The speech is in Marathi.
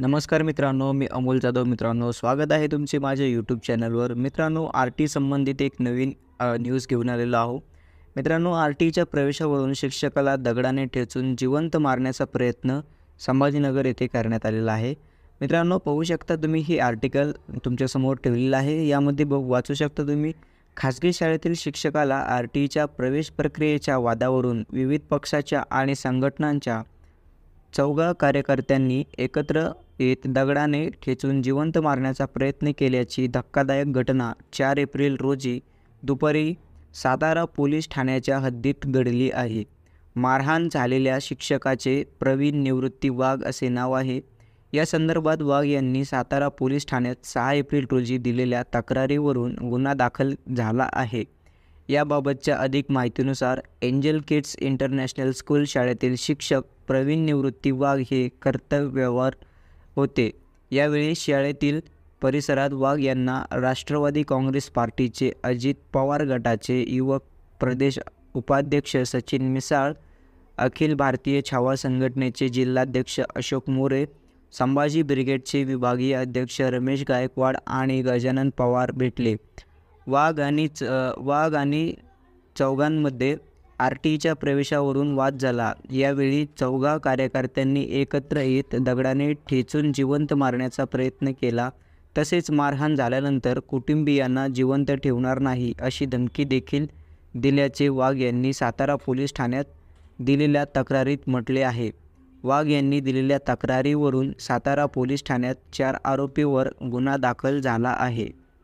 नमस्कार मित्रांनो, मी अमोल जाधव. मित्रांनो, स्वागत आहे तुमचे माझ्या यूट्यूब चॅनलवर. मित्रांनो, आर-टी संबंधित एक नवीन न्यूज घेऊन आलेलो आहो. मित्रांनो, आर-टीच्या प्रवेशावरून शिक्षकाला दगडाने ठेचून जिवंत मारण्याचा प्रयत्न संभाजीनगर येथे करण्यात आलेला आहे. मित्रांनो, पाहू शकता तुम्ही ही आर्टिकल तुमच्यासमोर ठेवलेलं आहे. यामध्ये वाचू शकता तुम्ही, खाजगी शाळेतील शिक्षकाला आर-टीच्या प्रवेश प्रक्रियेच्या वादावरून विविध पक्षाच्या आणि संघटनांच्या 14 कार्यकर्त्यांनी एकत्र येत दगडाने ठेचून जिवंत मारण्याचा प्रयत्न केल्याची धक्कादायक घटना 4 एप्रिल रोजी दुपारी सातारा पोलीस ठाण्याच्या हद्दीत घडली आहे. मारहाण झालेल्या शिक्षकाचे प्रवीण निवृत्ती वाघ असे नाव आहे. या संदर्भात वाघ यांनी सातारा पोलीस ठाण्यात 6 एप्रिल रोजी दिलेल्या तक्रारीवरून गुन्हा दाखल झाला आहे. याबाबतच्या अधिक माहितीनुसार एंजल किड्स इंटरनॅशनल स्कूल शाळेतील शिक्षक प्रवीण निवृत्ती वाघ हे कर्तव्यावर होते. यावेळी शाळेतील परिसरात वाघ यांना राष्ट्रवादी काँग्रेस पार्टीचे अजित पवार गटाचे युवक प्रदेश उपाध्यक्ष सचिन मिसाळ, अखिल भारतीय छावा संघटनेचे जिल्हाध्यक्ष अशोक मोरे, संभाजी ब्रिगेडचे विभागीय अध्यक्ष रमेश गायकवाड आणि गजानन पवार भेटले. वाघ आणि चौघांमध्ये आर-टीच्या प्रवेशावरून वाद झाला. यावेळी 14 कार्यकर्त्यांनी एकत्र येत दगडाने ठेचून जिवंत मारण्याचा प्रयत्न केला. तसेच मारहाण झाल्यानंतर कुटुंबियांना जिवंत ठेवणार नाही अशी धमकी देखील दिल्याचे वाघ यांनी सातारा पोलीस ठाण्यात दिलेल्या तक्रारीत म्हटले आहे. वाघ यांनी दिलेल्या तक्रारीवरून सातारा पोलीस ठाण्यात 4 आरोपींवर गुन्हा दाखल झाला आहे.